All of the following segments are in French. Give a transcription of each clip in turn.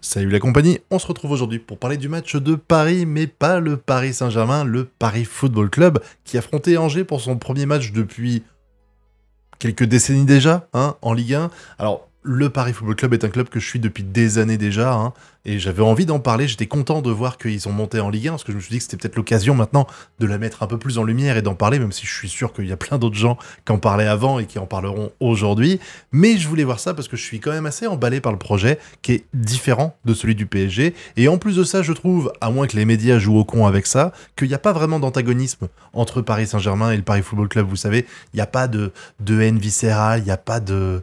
Salut la compagnie, on se retrouve aujourd'hui pour parler du match de Paris, mais pas le Paris Saint-Germain, le Paris Football Club, qui affrontait Angers pour son premier match depuis quelques décennies déjà, en Ligue 1. Alors, le Paris Football Club est un club que je suis depuis des années déjà, et j'avais envie d'en parler, j'étais content de voir qu'ils ont monté en Ligue 1, parce que je me suis dit que c'était peut-être l'occasion maintenant de la mettre un peu plus en lumière et d'en parler, même si je suis sûr qu'il y a plein d'autres gens qui en parlaient avant et qui en parleront aujourd'hui. Mais je voulais voir ça parce que je suis quand même assez emballé par le projet, qui est différent de celui du PSG, et en plus de ça, je trouve, à moins que les médias jouent au con avec ça, qu'il n'y a pas vraiment d'antagonisme entre Paris Saint-Germain et le Paris Football Club, vous savez, il n'y a pas de haine viscérale, il n'y a pas de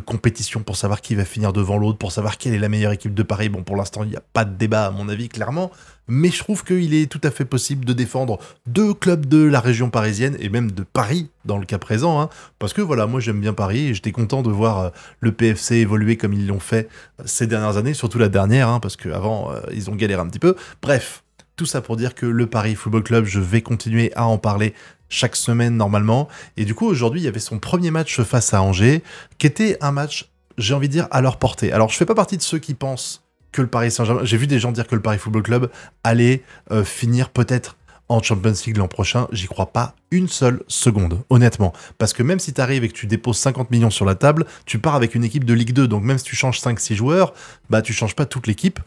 compétition pour savoir qui va finir devant l'autre, pour savoir quelle est la meilleure équipe de Paris. Bon, pour l'instant, il n'y a pas de débat, à mon avis, clairement, mais je trouve qu'il est tout à fait possible de défendre deux clubs de la région parisienne, et même de Paris, dans le cas présent, parce que voilà, moi j'aime bien Paris, et j'étais content de voir le PFC évoluer comme ils l'ont fait ces dernières années, surtout la dernière, parce qu'avant, ils ont galéré un petit peu. Bref, tout ça pour dire que le Paris Football Club, je vais continuer à en parler chaque semaine normalement, et du coup aujourd'hui il y avait son premier match face à Angers, qui était un match, j'ai envie de dire, à leur portée. Alors je fais pas partie de ceux qui pensent que le Paris Saint-Germain, j'ai vu des gens dire que le Paris Football Club allait finir peut-être en Champions League l'an prochain, j'y crois pas une seule seconde, honnêtement. Parce que même si tu arrives et que tu déposes 50 millions sur la table, tu pars avec une équipe de Ligue 2, donc même si tu changes 5-6 joueurs, bah tu changes pas toute l'équipe,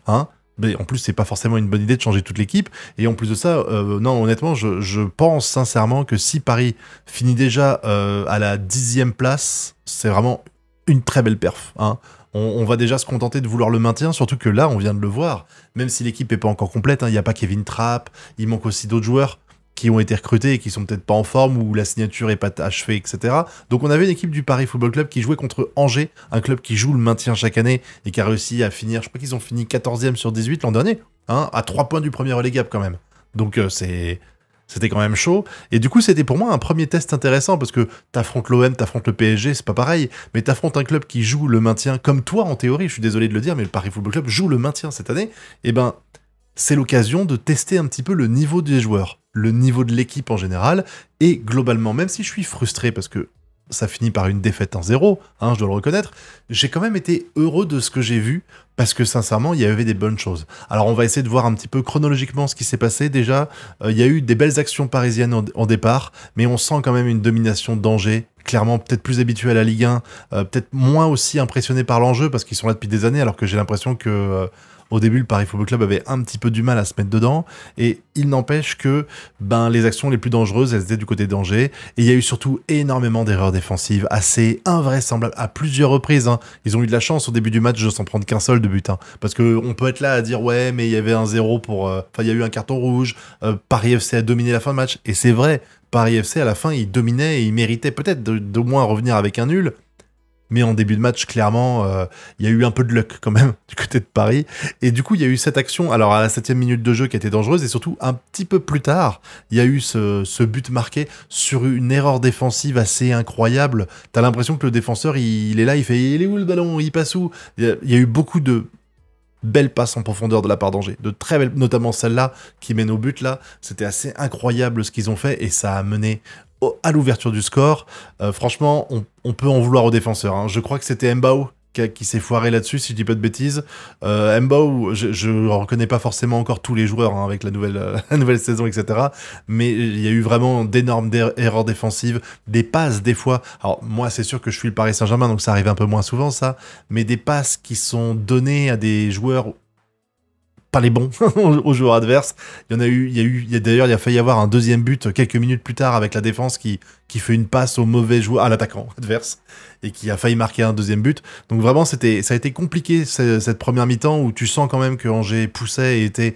Mais en plus, c'est pas forcément une bonne idée de changer toute l'équipe. Et en plus de ça, non, honnêtement, je pense sincèrement que si Paris finit déjà à la 10e place, c'est vraiment une très belle perf. On va déjà se contenter de vouloir le maintien, surtout que là, on vient de le voir. Même si l'équipe est pas encore complète, il n'y a pas Kevin Trapp, il manque aussi d'autres joueurs qui ont été recrutés et qui sont peut-être pas en forme, ou la signature est pas achevée, etc. Donc on avait une équipe du Paris Football Club qui jouait contre Angers, un club qui joue le maintien chaque année et qui a réussi à finir, je crois qu'ils ont fini 14e sur 18 l'an dernier, à 3 points du premier relégable quand même. Donc c'était quand même chaud. Et du coup, c'était pour moi un premier test intéressant, parce que t'affrontes l'OM, t'affrontes le PSG, c'est pas pareil, mais t'affrontes un club qui joue le maintien, comme toi en théorie, je suis désolé de le dire, mais le Paris Football Club joue le maintien cette année, et ben c'est l'occasion de tester un petit peu le niveau des joueurs, le niveau de l'équipe en général, et globalement, même si je suis frustré parce que ça finit par une défaite 1-0, je dois le reconnaître, j'ai quand même été heureux de ce que j'ai vu, parce que sincèrement, il y avait des bonnes choses. Alors on va essayer de voir un petit peu chronologiquement ce qui s'est passé. Déjà, il y a eu des belles actions parisiennes en départ, mais on sent quand même une domination d'Angers, clairement peut-être plus habitué à la Ligue 1, peut-être moins aussi impressionné par l'enjeu, parce qu'ils sont là depuis des années, alors que j'ai l'impression que... au début, le Paris Football Club avait un petit peu du mal à se mettre dedans, et il n'empêche que les actions les plus dangereuses, elles étaient du côté d'Angers, et il y a eu surtout énormément d'erreurs défensives, assez invraisemblables, à plusieurs reprises. Ils ont eu de la chance au début du match de s'en prendre qu'un seul de but, parce qu'on peut être là à dire « ouais, mais il y avait un 0 pour... Enfin, il y a eu un carton rouge, Paris FC a dominé la fin de match », et c'est vrai, Paris FC, à la fin, il dominait et il méritait peut-être d'au moins revenir avec un nul. Mais en début de match, clairement, il y a eu un peu de luck quand même du côté de Paris. Et du coup, il y a eu cette action, alors à la 7e minute de jeu, qui était dangereuse, et surtout un petit peu plus tard, il y a eu ce but marqué sur une erreur défensive assez incroyable. T'as l'impression que le défenseur, il est là, il fait « il est où le ballon? Il passe où ?» Il y a eu beaucoup de belles passes en profondeur de la part d'Angers, de très belles, notamment celle-là qui mène au but là, c'était assez incroyable ce qu'ils ont fait, et ça a mené à l'ouverture du score. Franchement, on peut en vouloir aux défenseurs. Je crois que c'était Mbao qui s'est foiré là-dessus, si je dis pas de bêtises. Mbao, je reconnais pas forcément encore tous les joueurs avec la nouvelle saison, etc. Mais il y a eu vraiment d'énormes erreurs défensives, des passes des fois. Alors moi, c'est sûr que je suis le Paris Saint-Germain, donc ça arrive un peu moins souvent ça, mais des passes qui sont données à des joueurs pas les bons aux joueurs adverses. D'ailleurs, il a failli y avoir un deuxième but quelques minutes plus tard avec la défense qui fait une passe au mauvais joueur, à l'attaquant adverse, et qui a failli marquer un deuxième but. Donc vraiment, ça a été compliqué cette première mi-temps, où tu sens quand même que Angers poussait et était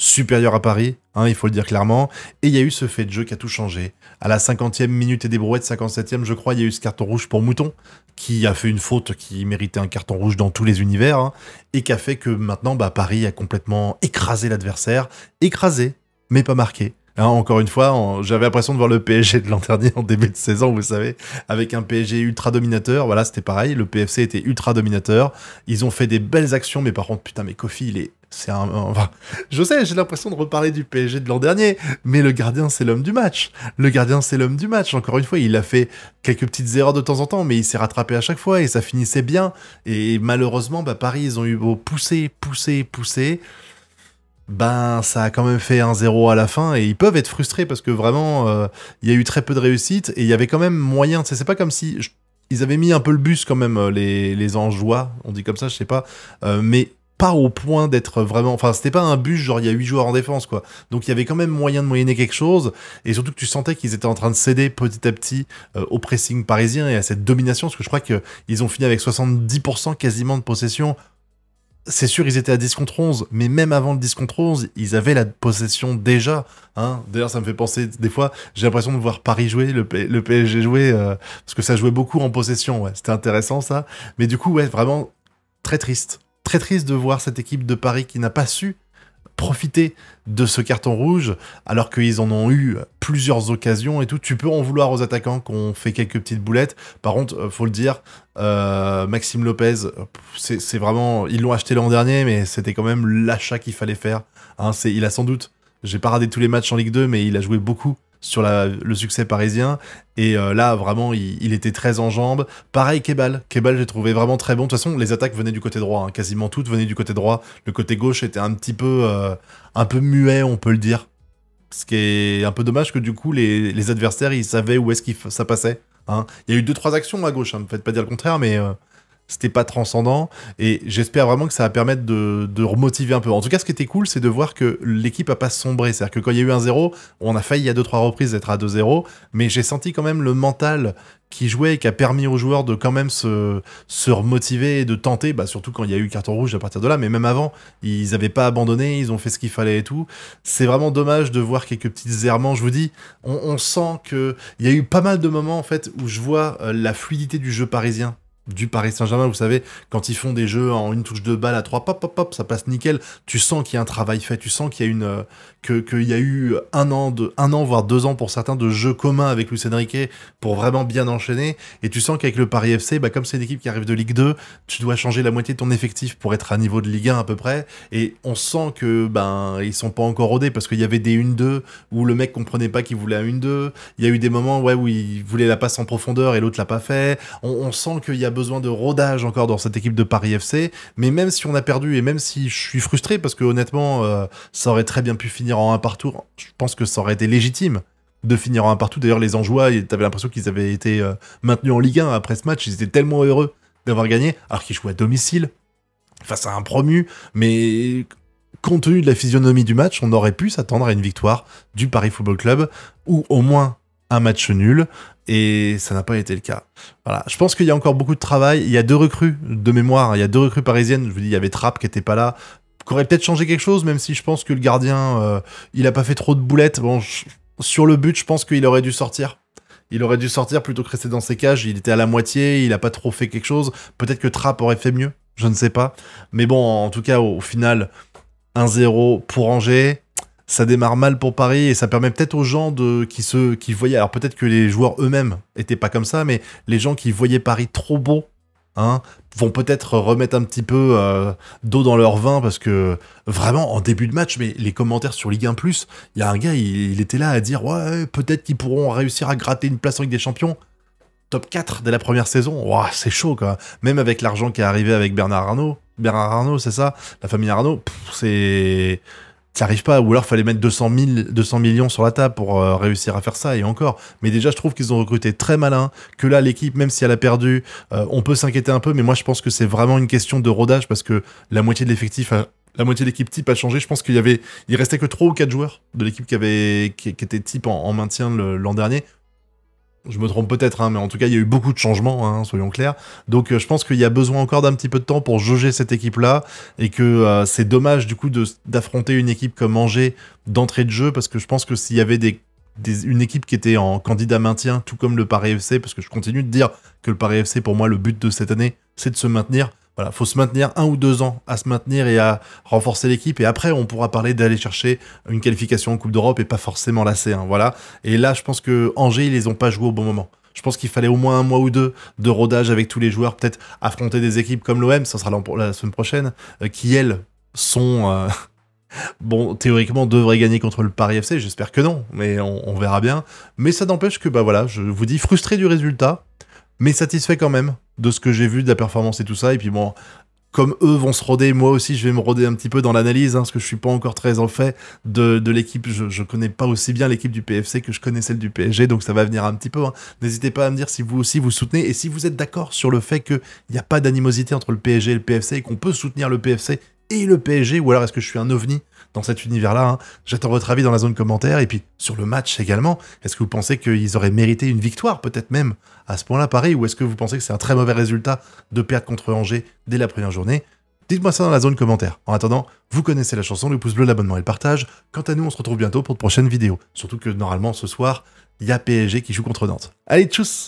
supérieur à Paris, il faut le dire clairement, et il y a eu ce fait de jeu qui a tout changé. À la 50e minute et des brouettes, 57e, je crois, il y a eu ce carton rouge pour Mouton, qui a fait une faute qui méritait un carton rouge dans tous les univers, et qui a fait que maintenant, Paris a complètement écrasé l'adversaire, écrasé, mais pas marqué. Hein, encore une fois, j'avais l'impression de voir le PSG de l'an dernier en début de saison, vous savez, avec un PSG ultra dominateur. Voilà, c'était pareil, le PFC était ultra dominateur. Ils ont fait des belles actions, mais par contre, putain, mais Kofi, enfin, je sais, j'ai l'impression de reparler du PSG de l'an dernier, mais le gardien, c'est l'homme du match. Le gardien, c'est l'homme du match. Encore une fois, il a fait quelques petites erreurs de temps en temps, mais il s'est rattrapé à chaque fois et ça finissait bien. Et malheureusement, Paris, ils ont eu beau pousser. Ben, ça a quand même fait 1-0 à la fin et ils peuvent être frustrés parce que vraiment, il y a eu très peu de réussite et il y avait quand même moyen. C'est pas comme si ils avaient mis un peu le bus quand même, les Angeois, on dit comme ça, je sais pas, mais pas au point d'être vraiment... Enfin, c'était pas un bus, genre il y a 8 joueurs en défense, quoi. Donc il y avait quand même moyen de moyenner quelque chose, et surtout que tu sentais qu'ils étaient en train de céder petit à petit au pressing parisien et à cette domination, parce que je crois qu'ils ont fini avec 70% quasiment de possession. C'est sûr, ils étaient à 10 contre 11, mais même avant le 10 contre 11, ils avaient la possession déjà. Hein. D'ailleurs, ça me fait penser, des fois, j'ai l'impression de voir Paris jouer, le PSG jouer, parce que ça jouait beaucoup en possession, ouais. C'était intéressant, ça. Mais du coup, ouais, vraiment, très triste. Très triste de voir cette équipe de Paris qui n'a pas su profiter de ce carton rouge, alors qu'ils en ont eu plusieurs occasions et tout. Tu peux en vouloir aux attaquants qui ont fait quelques petites boulettes. Par contre, faut le dire, Maxime Lopez, c'est vraiment... Ils l'ont acheté l'an dernier, mais c'était quand même l'achat qu'il fallait faire. Hein, il a sans doute... J'ai pas regardé tous les matchs en Ligue 2, mais il a joué beaucoup sur le succès parisien. Et là, vraiment, il était très en jambes. Pareil, Kebal, j'ai trouvé vraiment très bon. De toute façon, les attaques venaient du côté droit. Hein. Quasiment toutes venaient du côté droit. Le côté gauche était un peu muet, on peut le dire. Ce qui est un peu dommage que du coup, les adversaires, ils savaient où est-ce que ça passait. Hein. Il y a eu 2-3 actions à gauche, hein, ne me faites pas dire le contraire, mais... c'était pas transcendant, et j'espère vraiment que ça va permettre de remotiver un peu. En tout cas, ce qui était cool, c'est de voir que l'équipe a pas sombré. C'est-à-dire que quand il y a eu 1-0, on a failli à 2-3 reprises d'être à 2-0, mais j'ai senti quand même le mental qui jouait et qui a permis aux joueurs de quand même se remotiver et de tenter, bah surtout quand il y a eu carton rouge à partir de là, mais même avant, ils avaient pas abandonné, ils ont fait ce qu'il fallait et tout. C'est vraiment dommage de voir quelques petits errements. Je vous dis, on sent que il y a eu pas mal de moments en fait où je vois la fluidité du jeu parisien, du Paris Saint-Germain, vous savez, quand ils font des jeux en une touche de balle à 3, pop, pop, pop, ça passe nickel. Tu sens qu'il y a un travail fait, tu sens qu'il y a qu'il y a eu un an, voire 2 ans pour certains de jeux communs avec Luis Enrique pour vraiment bien enchaîner. Et tu sens qu'avec le Paris FC, bah, comme c'est une équipe qui arrive de Ligue 2, tu dois changer la moitié de ton effectif pour être à niveau de Ligue 1 à peu près. Et on sent que, ben, ils sont pas encore rodés parce qu'il y avait des 1-2 où le mec comprenait pas qu'il voulait un 1-2. Il y a eu des moments, ouais, où il voulait la passe en profondeur et l'autre l'a pas fait. On sent qu'il y a besoin de rodage encore dans cette équipe de Paris FC, mais même si on a perdu et même si je suis frustré parce que honnêtement ça aurait très bien pu finir en 1 partout, je pense que ça aurait été légitime de finir en 1 partout. D'ailleurs les Angeois, t'avais l'impression qu'ils avaient été maintenus en Ligue 1 après ce match, ils étaient tellement heureux d'avoir gagné alors qu'ils jouaient à domicile face à un promu, mais compte tenu de la physionomie du match, on aurait pu s'attendre à une victoire du Paris Football Club ou au moins un match nul, et ça n'a pas été le cas. Voilà, je pense qu'il y a encore beaucoup de travail. Il y a 2 recrues de mémoire, il y a 2 recrues parisiennes. Je vous dis, il y avait Trapp qui était pas là, qui aurait peut-être changé quelque chose, même si je pense que le gardien, il a pas fait trop de boulettes. Bon, sur le but, je pense qu'il aurait dû sortir. Il aurait dû sortir plutôt que rester dans ses cages. Il était à la moitié, il a pas trop fait quelque chose. Peut-être que Trapp aurait fait mieux, je ne sais pas. Mais bon, en tout cas, au final, 1-0 pour Angers. Ça démarre mal pour Paris et ça permet peut-être aux gens qui voyaient, alors peut-être que les joueurs eux-mêmes étaient pas comme ça, mais les gens qui voyaient Paris trop beau, hein, vont peut-être remettre un petit peu d'eau dans leur vin parce que vraiment en début de match, mais les commentaires sur Ligue 1+, il y a un gars, il était là à dire ouais, peut-être qu'ils pourront réussir à gratter une place en Ligue des Champions. Top 4 dès la première saison, wow, c'est chaud quoi. Même avec l'argent qui est arrivé avec Bernard Arnault, c'est ça, la famille Arnault, c'est... Ça arrive pas, ou alors fallait mettre 200 millions sur la table pour réussir à faire ça, et encore. Mais déjà, je trouve qu'ils ont recruté très malin, que là, l'équipe, même si elle a perdu, on peut s'inquiéter un peu, mais moi, je pense que c'est vraiment une question de rodage, parce que la moitié de l'effectif, la moitié de l'équipe type a changé. Je pense il restait que 3 ou 4 joueurs de l'équipe qui était type en maintien l'an dernier. Je me trompe peut-être, hein, mais en tout cas, il y a eu beaucoup de changements, hein, soyons clairs. Donc, je pense qu'il y a besoin encore d'un petit peu de temps pour jauger cette équipe-là, et que c'est dommage, du coup, d'affronter une équipe comme Angers d'entrée de jeu, parce que je pense que s'il y avait une équipe qui était en candidat maintien, tout comme le Paris FC, parce que je continue de dire que le Paris FC, pour moi, le but de cette année, c'est de se maintenir. Voilà, faut se maintenir 1 ou 2 ans à se maintenir et à renforcer l'équipe. Et après, on pourra parler d'aller chercher une qualification en Coupe d'Europe et pas forcément la C1. Voilà. Et là, je pense que Angers, ils les ont pas joués au bon moment. Je pense qu'il fallait au moins 1 mois ou 2 de rodage avec tous les joueurs, peut-être affronter des équipes comme l'OM, ça sera la semaine prochaine, qui elles sont bon, théoriquement devraient gagner contre le Paris FC. J'espère que non, mais on verra bien. Mais ça n'empêche que bah voilà, je vous dis frustré du résultat, mais satisfait quand même de ce que j'ai vu, de la performance et tout ça. Et puis bon, comme eux vont se roder, moi aussi je vais me roder un petit peu dans l'analyse, hein, parce que je suis pas encore très en fait de l'équipe. Je connais pas aussi bien l'équipe du PFC que je connais celle du PSG, donc ça va venir un petit peu. Hein. N'hésitez pas à me dire si vous aussi vous soutenez, et si vous êtes d'accord sur le fait qu'il n'y a pas d'animosité entre le PSG et le PFC, et qu'on peut soutenir le PFC et le PSG, ou alors est-ce que je suis un ovni dans cet univers-là, hein. J'attends votre avis dans la zone commentaire, et puis sur le match également, est-ce que vous pensez qu'ils auraient mérité une victoire, peut-être même, à ce point-là, Paris, ou est-ce que vous pensez que c'est un très mauvais résultat de perdre contre Angers dès la première journée? Dites-moi ça dans la zone commentaire. En attendant, vous connaissez la chanson, le pouce bleu, l'abonnement et le partage. Quant à nous, on se retrouve bientôt pour de prochaines vidéos. Surtout que normalement, ce soir, il y a PSG qui joue contre Nantes. Allez, tchuss!